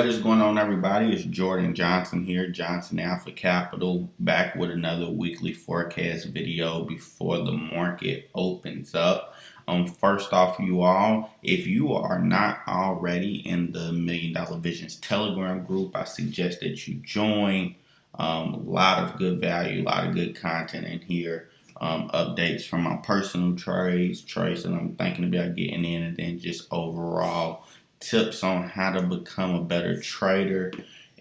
What is going on, everybody? It's Jordan Johnson here, Johnson Alpha Capital, back with another weekly forecast video before the market opens up. First off, you all, if you are not already in the Million Dollar Visions Telegram group, I suggest that you join. A lot of good value, a lot of good content in here. Updates from my personal trades that I'm thinking about getting in, and then just overall tips on how to become a better trader.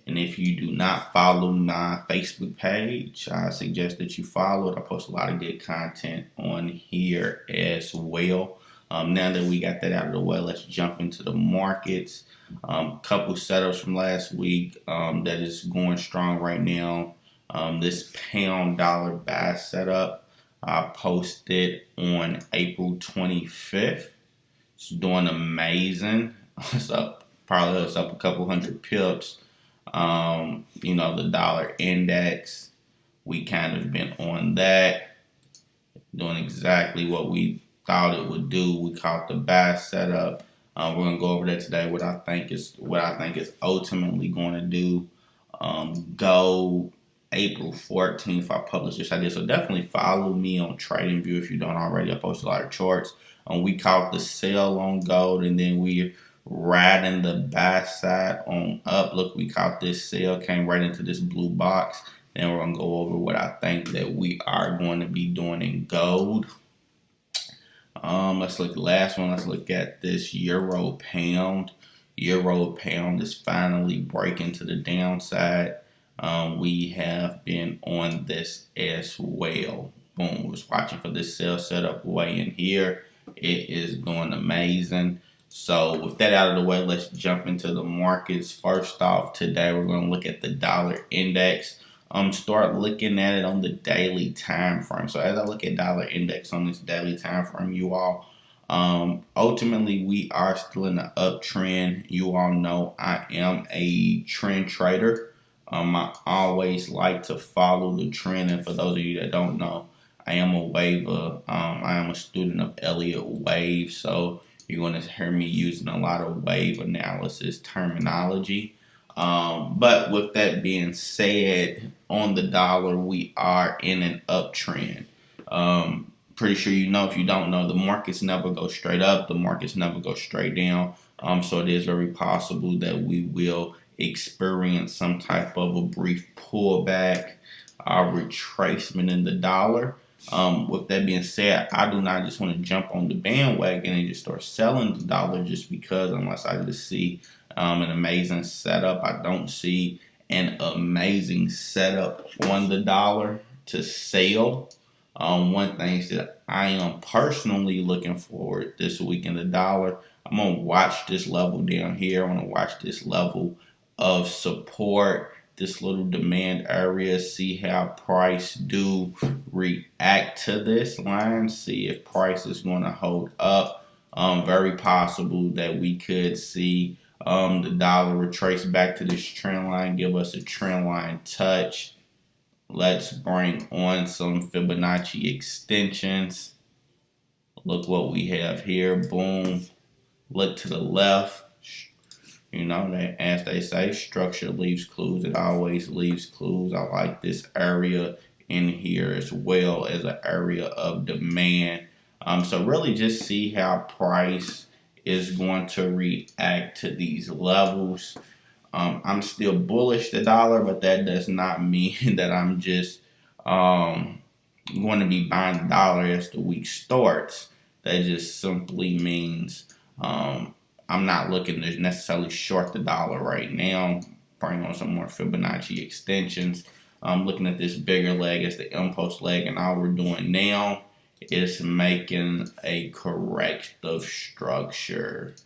And if you do not follow my Facebook page, I suggest that you follow it. I post a lot of good content on here as well. Now that we got that out of the way, let's jump into the markets. Couple setups from last week that is going strong right now. This pound dollar buy setup I posted on April 25th. It's doing amazing. It's up, probably it's up a couple hundred pips. The dollar index, we kind of been on that, doing exactly what we thought it would do. We caught the buy setup. We're gonna go over that today. What I think is ultimately going to do. Gold, April 14th, I published this idea. So definitely follow me on TradingView if you don't already. I post a lot of charts. We caught the sell on gold, and then we riding the buy side on up. Look, we caught this sell, came right into this blue box. Then we're going to go over what I think that we are going to be doing in gold. Let's look at the last one. Let's look at this euro pound. Euro pound is finally breaking to the downside. We have been on this as well. Boom, was watching for this sell setup way in here. It is doing amazing. So with that out of the way, let's jump into the markets. First off, today we're going to look at the dollar index. Start looking at it on the daily time frame. So as I look at dollar index on this daily time frame, you all, ultimately we are still in the uptrend. You all know I am a trend trader. I always like to follow the trend, and for those of you that don't know, I am a waver. I am a student of Elliott Wave, so you're going to hear me using a lot of wave analysis terminology. But with that being said, on the dollar, we are in an uptrend. Pretty sure you know, if you don't know, the markets never go straight up. The markets never go straight down. So it is very possible that we will experience some type of a brief pullback, retracement in the dollar. With that being said, I do not just want to jump on the bandwagon and just start selling the dollar just because, unless I just see an amazing setup. I don't see an amazing setup on the dollar to sell. One thing that I am personally looking forward this week in the dollar, I'm going to watch this level down here. I'm going to watch this level of support, this little demand area, see how price do react to this line, see if price is going to hold up. Very possible that we could see the dollar retrace back to this trend line, give us a trend line touch. Let's bring on some Fibonacci extensions. Look what we have here. Boom. Look to the left. You know, that as they say, structure leaves clues. It always leaves clues. I like this area in here as well as an area of demand. So really just see how price is going to react to these levels. I'm still bullish the dollar, but that does not mean that I'm just going to be buying the dollar as the week starts. That just simply means I'm not looking to necessarily short the dollar right now. Bring on some more Fibonacci extensions. I'm looking at this bigger leg as the impulse leg, and all we're doing now is making a corrective structure.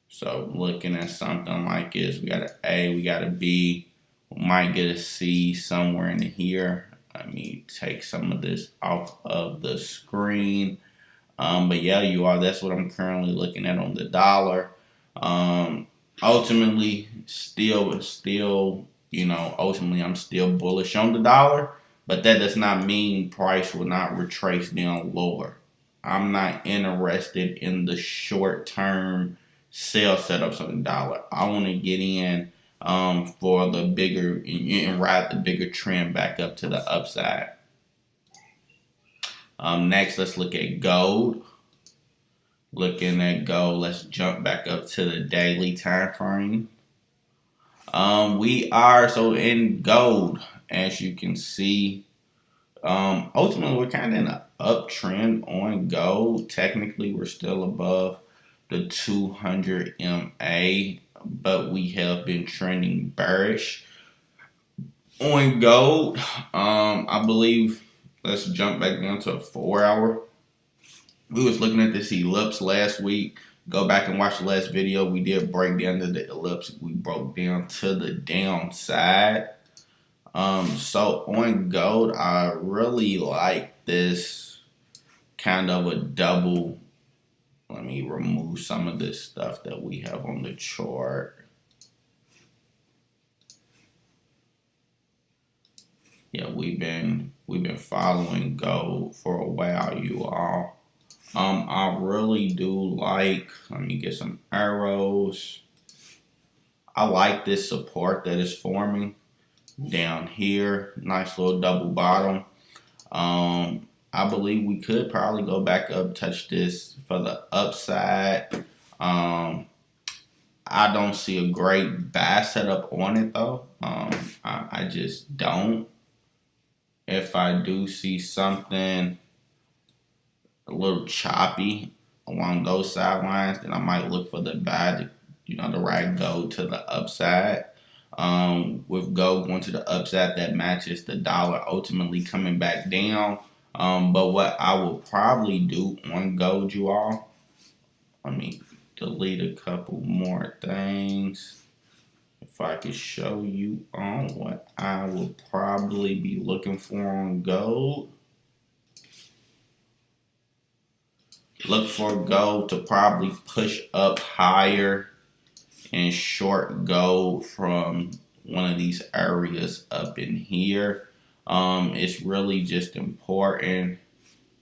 So looking at something like this, we got an A, we got a B, we might get a C somewhere in here. Let me take some of this off of the screen. But yeah, you are. That's what I'm currently looking at on the dollar. Ultimately, ultimately, I'm still bullish on the dollar, but that does not mean price will not retrace down lower. I'm not interested in the short term sell setups on the dollar. I want to get in for the bigger and ride the bigger trend back up to the upside. Next, let's look at gold. Looking at gold, let's jump back up to the daily time frame. We are so in gold, as you can see. Ultimately, we're kind of in an uptrend on gold. Technically, we're still above the 200 MA, but we have been trending bearish on gold. I believe, let's jump back down to a 4-hour. We was looking at this ellipse last week. Go back and watch the last video. We did break down to the ellipse. We broke down to the downside. So on gold, I really like this kind of a double. Let me remove some of this stuff that we have on the chart. Yeah, we've been following gold for a while, you all. I really do like, let me get some arrows. I like this support that is forming down here. Nice little double bottom. I believe we could probably go back up, touch this for the upside. I don't see a great buy setup on it though. I just don't. If I do see something a little choppy along those sidelines, then I might look for the buy to ride gold to the upside. With gold going to the upside, that matches the dollar ultimately coming back down. But what I will probably do on gold, you all, let me delete a couple more things. If I could show you on what I will probably be looking for on gold. Look for gold to probably push up higher and short gold from one of these areas up in here. It's really just important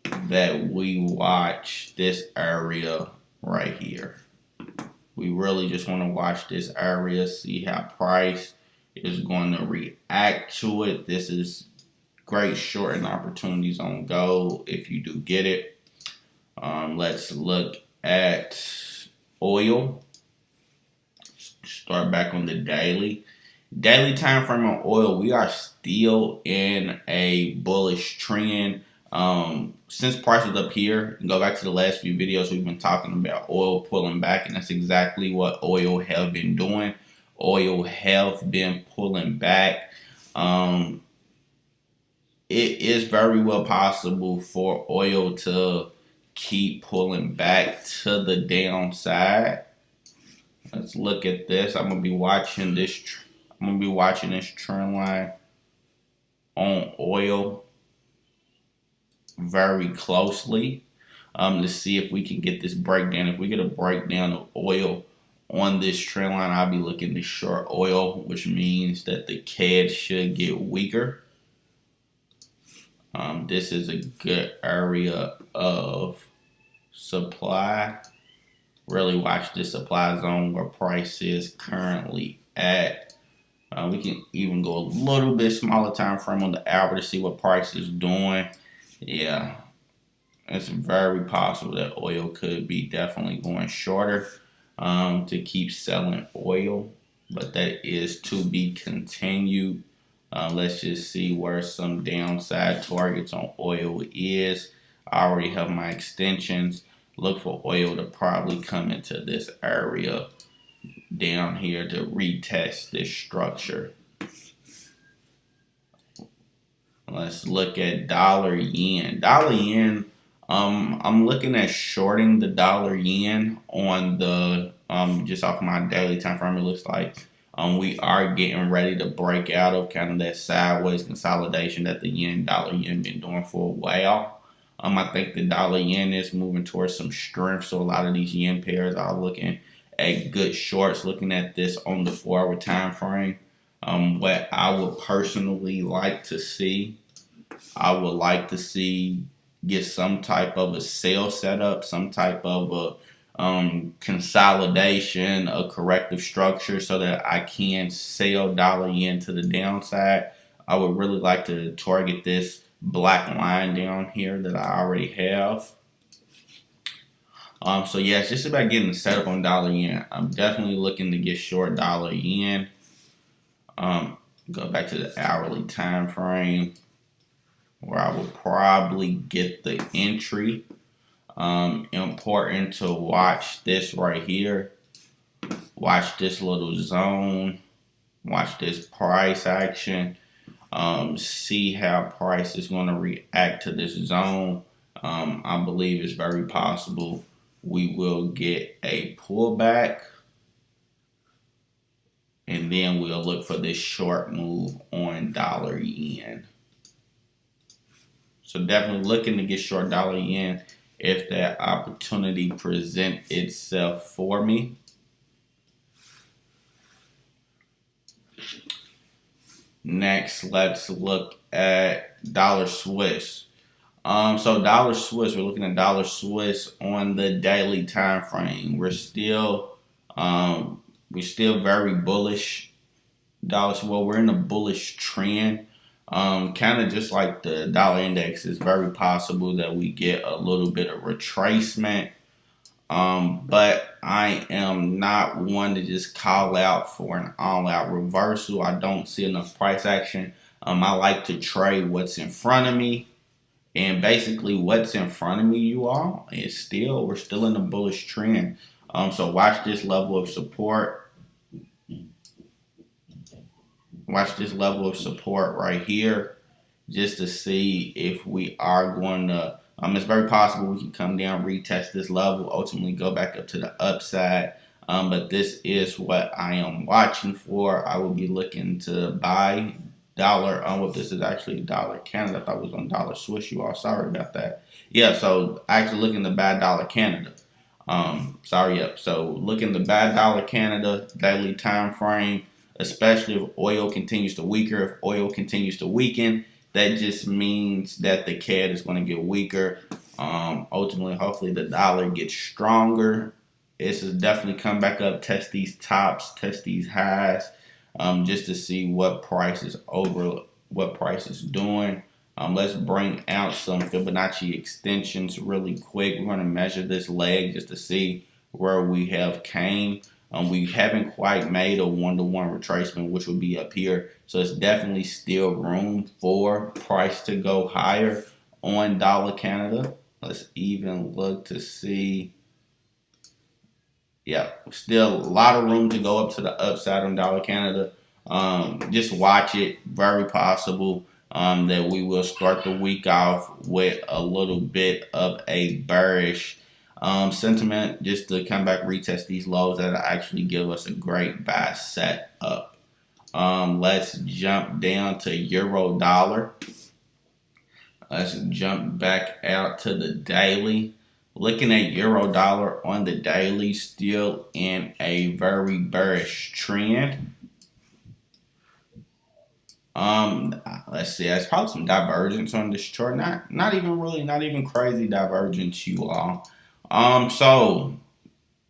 that we watch this area right here. We really just want to watch this area, see how price is going to react to it. This is great shorting opportunities on gold if you do get it. Let's look at oil. Start back on the daily. Daily time frame on oil, we are still in a bullish trend. Since price is up here, and go back to the last few videos, we've been talking about oil pulling back, and that's exactly what oil have been doing. Oil have been pulling back. It is very well possible for oil to keep pulling back to the downside. Let's look at this. I'm gonna be watching this. I'm gonna be watching this trend line on oil very closely to see if we can get this breakdown. If we get a breakdown of oil on this trend line, I'll be looking to short oil, which means that the CAD should get weaker. This is a good area of supply. Really watch this supply zone where price is currently at. We can even go a little bit smaller time frame on the hour to see what price is doing. Yeah, it's very possible that oil could be definitely going shorter to keep selling oil, but that is to be continued. Let's just see where some downside targets on oil is. I already have my extensions. Look for oil to probably come into this area down here to retest this structure. Let's look at dollar yen. Dollar yen, I'm looking at shorting the dollar yen on the just off my daily time frame. It looks like we are getting ready to break out of kind of that sideways consolidation that the dollar yen been doing for a while. I think the dollar yen is moving towards some strength, so a lot of these yen pairs are looking at good shorts. Looking at this on the 4-hour time frame, what I would personally like to see, I would like to see get some type of a sale set up, some type of consolidation, a corrective structure so that I can sell dollar yen to the downside. I would really like to target this black line down here that I already have. So yeah, it's just about getting set up on dollar yen. I'm definitely looking to get short dollar yen. Go back to the hourly time frame where I will probably get the entry. Important to watch this right here. Watch this little zone. Watch this price action. See how price is going to react to this zone. I believe it's very possible we will get a pullback, and then we'll look for this short move on dollar yen. So definitely looking to get short dollar yen if that opportunity presents itself for me. Next, let's look at dollar Swiss. So dollar Swiss, we're looking at dollar Swiss on the daily time frame. We're still very bullish. Well, we're in a bullish trend. Kind of just like the dollar index, it's very possible that we get a little bit of retracement. But I am not one to just call out for an all-out reversal. I don't see enough price action. I like to trade what's in front of me. And basically what's in front of me, you all, is we're still in a bullish trend. So watch this level of support. Watch this level of support right here just to see if we are going to, it's very possible we can come down, retest this level, ultimately go back up to the upside. But this is what I am watching for. I will be looking to buy dollar. Well, this is actually dollar Canada. I thought it was on dollar Swiss, you all. Sorry about that. Yeah, so actually looking to buy dollar Canada. So looking to buy dollar Canada, daily time frame, especially if oil continues to weaker. If oil continues to weaken, that just means that the CAD is going to get weaker. Ultimately, hopefully the dollar gets stronger. This is definitely come back up, test these tops, test these highs. Just to see what price is doing. Let's bring out some Fibonacci extensions really quick. We're going to measure this leg just to see where we have came. We haven't quite made a one-to-one retracement, which would be up here. So it's definitely still room for price to go higher on dollar Canada. Let's even look to see. Yeah, still a lot of room to go up to the upside on dollar Canada. Just watch it. Very possible that we will start the week off with a little bit of a bearish sentiment, just to come back, retest these lows that actually give us a great buy set up. Let's jump down to euro dollar. Let's jump back out to the daily. Looking at euro dollar on the daily, still in a very bearish trend. Let's see. There's probably some divergence on this chart. Not even crazy divergence, you all. So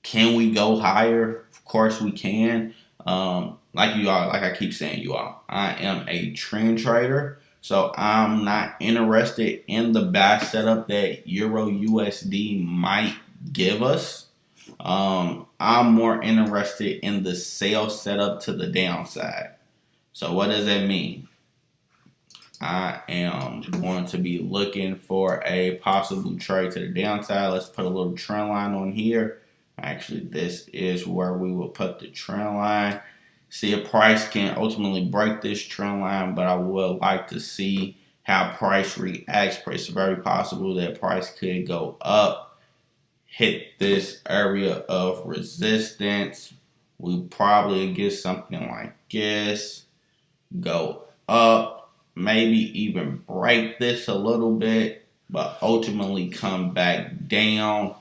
can we go higher? Of course we can. Like I keep saying, you all, I am a trend trader. So I'm not interested in the buy setup that Euro USD might give us. I'm more interested in the sell setup to the downside. So what does that mean? I am going to be looking for a possible trade to the downside. Let's put a little trend line on here. Actually, this is where we will put the trend line. See if price can ultimately break this trend line, but I would like to see how price reacts. It's very possible that price could go up, hit this area of resistance. We probably get something like this, go up, maybe even break this a little bit, but ultimately come back down.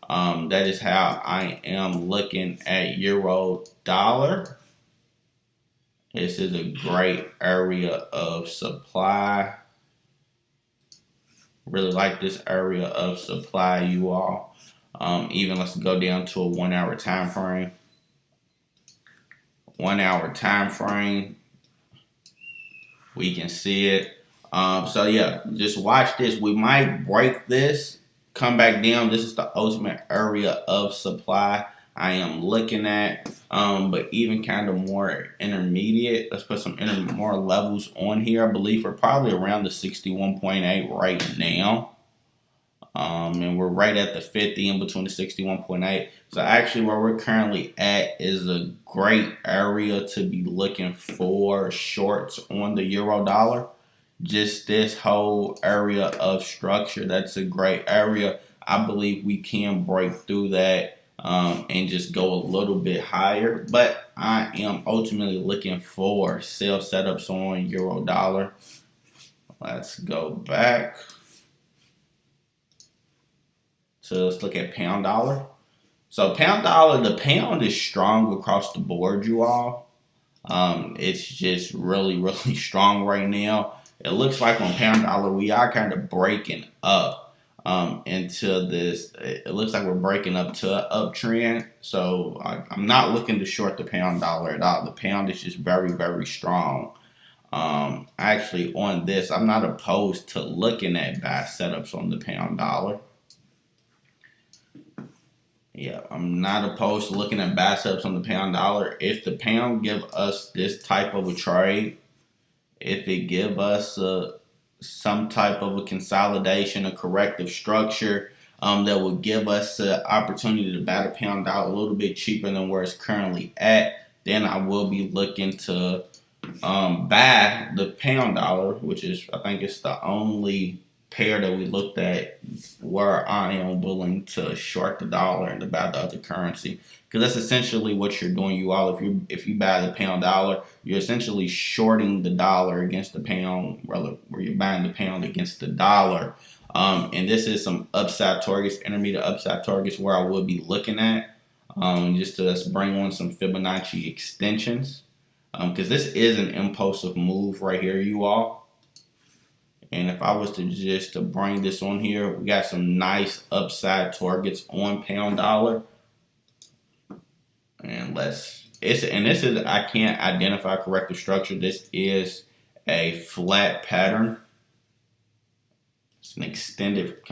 That is how I am looking at euro dollar. This is a great area of supply. Really like this area of supply, you all. Even let's go down to a 1 hour time frame. 1 hour time frame, we can see it. So yeah, just watch this. We might break this, come back down. This is the ultimate area of supply I am looking at. But even kind of more intermediate. Let's put some more levels on here. I believe we're probably around the 61.8 right now. And we're right at the 50 in between the 61.8. So actually where we're currently at is a great area to be looking for shorts on the euro dollar. Just this whole area of structure, that's a great area. I believe we can break through that and just go a little bit higher. But I am ultimately looking for sell setups on euro dollar. Let's go back. So let's look at pound dollar. So pound dollar, the pound is strong across the board, you all. It's just really, really strong right now. It looks like on pound dollar, we are kind of breaking up into this. It looks like we're breaking up to an uptrend. So I'm not looking to short the pound dollar at all. The pound is just very, very strong. Actually, on this, I'm not opposed to looking at buy setups on the pound dollar. Yeah, I'm not opposed to looking at buy setups on the pound dollar. If the pound give us this type of a trade, if it give us some type of a consolidation, a corrective structure that would give us the opportunity to buy the pound dollar a little bit cheaper than where it's currently at, then I will be looking to buy the pound dollar, which is, I think it's the only pair that we looked at where I am willing to short the dollar and to buy the other currency, because that's essentially what you're doing, you all. If you buy the pound dollar, you're essentially shorting the dollar against the pound, where you're buying the pound against the dollar. And this is some upside targets, intermediate upside targets, where I will be looking at, just to let's bring on some Fibonacci extensions, because this is an impulsive move right here, you all. And if I was to bring this on here, we got some nice upside targets on pound dollar. And this is, I can't identify corrective structure. This is a flat pattern. It's an extended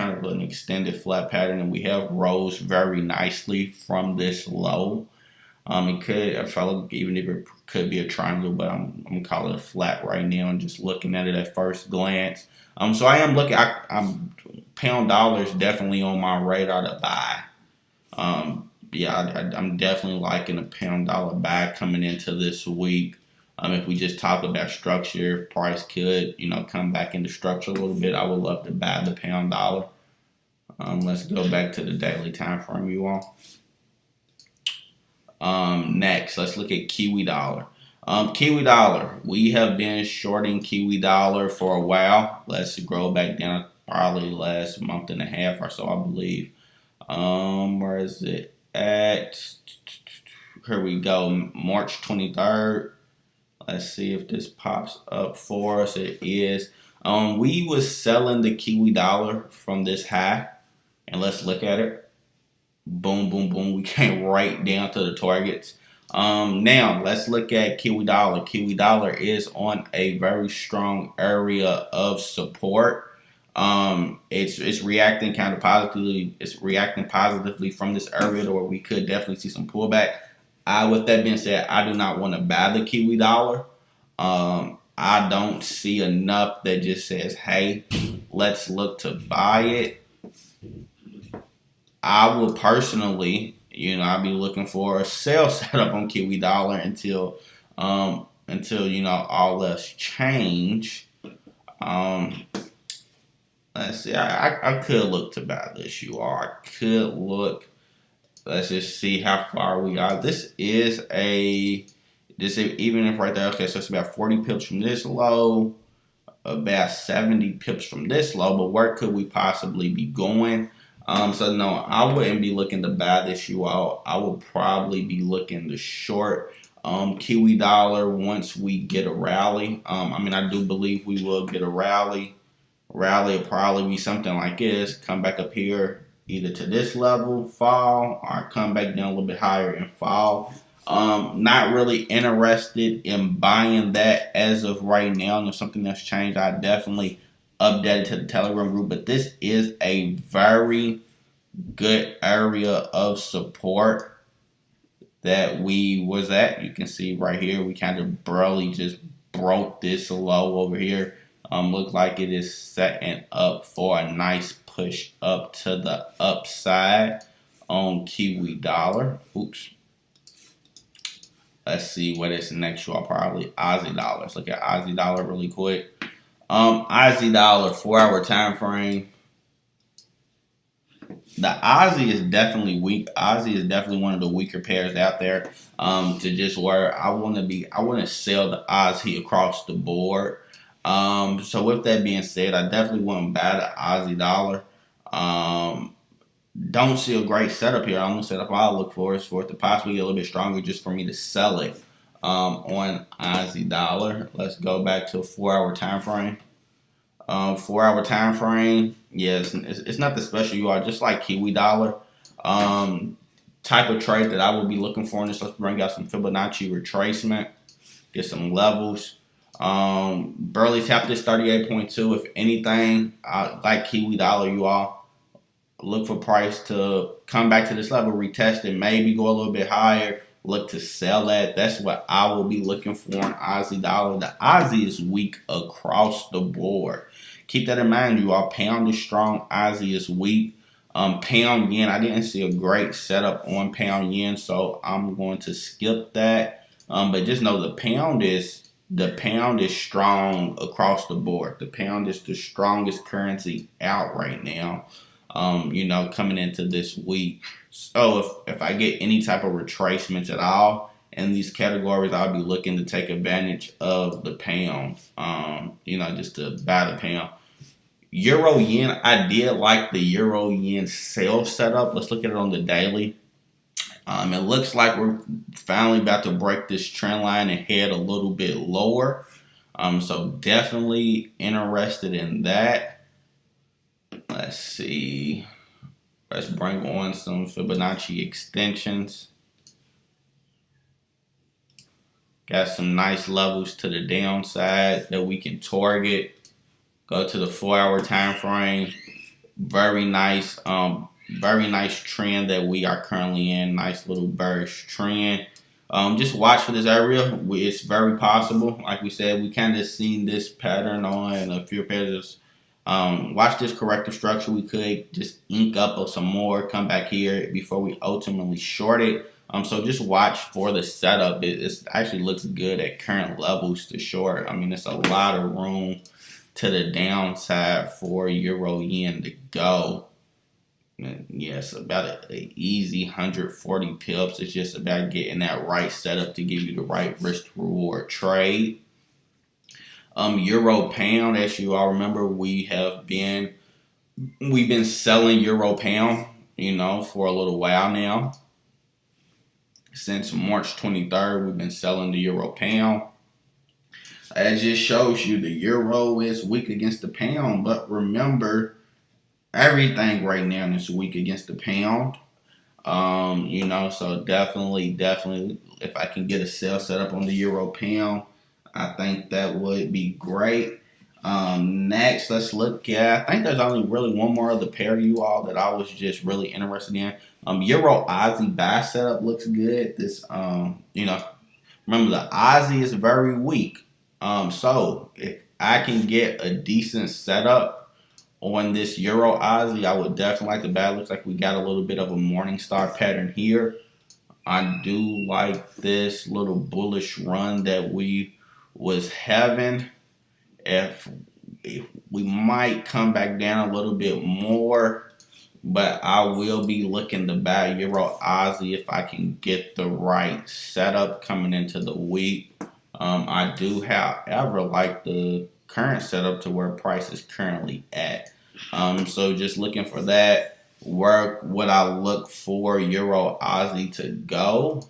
flat pattern, and we have rose very nicely from this low. It could, if I look, even if it could be a triangle, but I'm gonna call it a flat right now, and just looking at it at first glance. So I am looking. I'm pound dollar is definitely on my radar to buy. Yeah, I'm definitely liking a pound dollar buy coming into this week. If we just talk about structure, price could come back into structure a little bit. I would love to buy the pound dollar. Let's go back to the daily time frame, you all. Next, let's look at Kiwi dollar. Kiwi dollar, we have been shorting Kiwi dollar for a while. Let's scroll back down, probably last month and a half or so, I believe. Where is it at? Here we go, March 23rd. Let's see if this pops up for us. It is. We was selling the Kiwi dollar from this high, and let's look at it. Boom, boom, boom. We came right down to the targets. Now let's look at Kiwi dollar. Kiwi dollar is on a very strong area of support. It's reacting kind of positively. It's reacting positively from this area to where we could definitely see some pullback. With that being said, I do not want to buy the Kiwi dollar. I don't see enough that just says, hey, let's look to buy it. I will personally, I'll be looking for a sell setup on Kiwi dollar until all else change. Let's see. I could look to buy this, you all. I could look. Let's just see how far we are. Even if right there, okay, so it's about 40 pips from this low, about 70 pips from this low, but where could we possibly be going? So no, I wouldn't be looking to buy this, you all. I would probably be looking to short Kiwi dollar once we get a rally. I do believe we will get a rally. Rally will probably be something like this. Come back up here, either to this level, fall, or come back down a little bit higher and fall. Not really interested in buying that as of right now. And if something that's changed, I definitely update it to the Telegram group. But this is a very good area of support that we was at. You can see right here, we kind of barely just broke this low over here. Look like it is setting up for a nice push up to the upside on Kiwi dollar. Oops. Let's see what is next, y'all. Probably Aussie dollar. Let's look at Aussie dollar really quick. Aussie dollar 4-hour time frame. The Aussie is definitely weak. Aussie is definitely one of the weaker pairs out there. To just where I want to sell the Aussie across the board. So with that being said, I definitely want to buy the Aussie dollar. Don't see a great setup here. Only setup I'll look for is for it to possibly get a little bit stronger, just for me to sell it on Aussie dollar. Let's go back to a 4-hour time frame. 4-hour time frame. Yes, it's nothing special. You are just like Kiwi dollar. Type of trade that I will be looking for in this. Let's bring out some Fibonacci retracement. Get some levels. Barely tapped this 38.2. If anything, like Kiwi dollar, you all look for price to come back to this level, retest it, maybe go a little bit higher. Look to sell at. That's what I will be looking for in Aussie dollar. The Aussie is weak across the board. Keep that in mind, you all. Pound is strong. Aussie is weak. Pound yen, I didn't see a great setup on pound yen, so I'm going to skip that. But just know the pound is strong across the board. The pound is the strongest currency out right now. Coming into this week. So if I get any type of retracements at all in these categories, I'll be looking to take advantage of the pound. Just to buy the pound. Euro yen, I did like the Euro yen sell setup. Let's look at it on the daily. It looks like we're finally about to break this trend line and head a little bit lower. So definitely interested in that. Let's see. Let's bring on some Fibonacci extensions. Got some nice levels to the downside that we can target. Go to the 4-hour time frame. Very nice trend that we are currently in. Nice little bearish trend. Just watch for this area. It's very possible. Like we said, we kind of seen this pattern on a few pairs. Watch this corrective structure. We could just ink up some more, come back here before we ultimately short it. So just watch for the setup. It actually looks good at current levels to short. I mean, it's a lot of room to the downside for Euro yen to go. Yes, about an easy 140 pips. It's just about getting that right setup to give you the right risk reward trade. Euro pound, as you all remember, we've been selling Euro pound, for a little while now. Since March 23rd, we've been selling the Euro pound. That just shows you the Euro is weak against the pound, but remember, everything right now is weak against the pound. So definitely, if I can get a sell set up on the Euro pound, I think that would be great. Next, let's look at, I think there's only really one more other pair, you all, that I was just really interested in. Euro Aussie buy setup looks good. This, remember the Aussie is very weak. So if I can get a decent setup on this Euro Aussie, I would definitely like the buy. Looks like we got a little bit of a morning star pattern here. I do like this little bullish run that we was having. If we might come back down a little bit more, but I will be looking to buy Euro Aussie if I can get the right setup coming into the week. I do, however, like the current setup to where price is currently at. So just looking for that. Where would I look for Euro Aussie to go?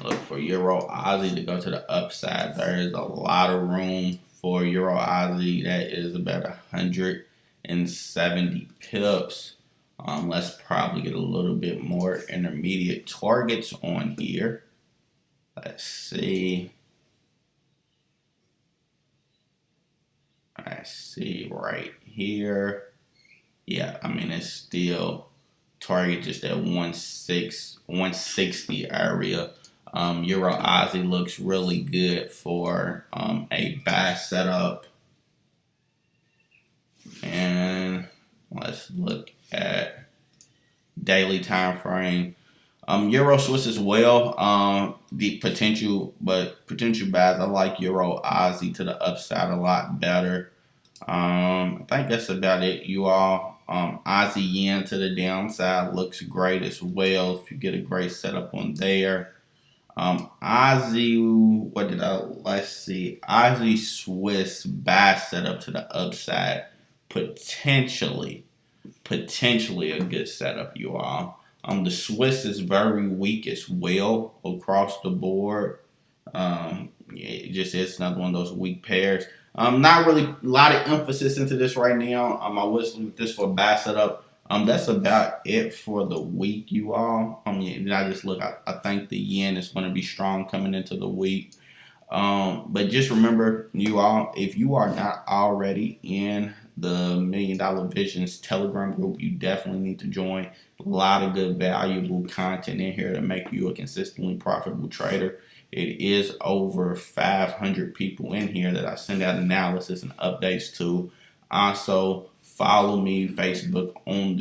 Look for Euro Aussie to go to the upside. There is a lot of room for Euro Aussie, that is about 170 pips. Let's probably get a little bit more intermediate targets on here. Let's see. I see right here. Yeah, I mean, it's still target just at 160 area. Euro Aussie looks really good for a buy setup. And let's look at daily time frame. Euro Swiss as well. The potential buys. I like Euro Aussie to the upside a lot better. I think that's about it, you all. Aussie Yen to the downside looks great as well if you get a great setup on there. Aussie, let's see. Aussie Swiss buy setup to the upside. Potentially a good setup, you all. The Swiss is very weak as well across the board. It just is another one of those weak pairs. Not really a lot of emphasis into this right now. I was with this for buy setup. That's about it for the week, you all. I just look. I think the yen is going to be strong coming into the week. But just remember, you all, if you are not already in the $1 Million Visions Telegram group, you definitely need to join. A lot of good, valuable content in here to make you a consistently profitable trader. It is over 500 people in here that I send out analysis and updates to. Also, follow me Facebook on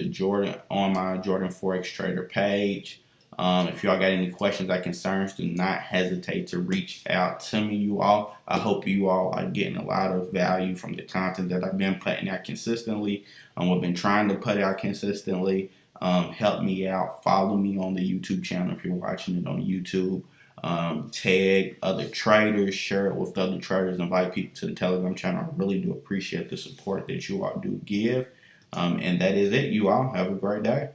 my Jordan Forex Trader page. If y'all got any questions or concerns, do not hesitate to reach out to me, you all. I hope you all are getting a lot of value from the content that I've been putting out consistently. I've been trying to put out consistently. Help me out. Follow me on the YouTube channel if you're watching it on YouTube. Tag other traders, share it with other traders, invite people to the Telegram channel. I really do appreciate the support that you all do give. And that is it, you all. Have a great day.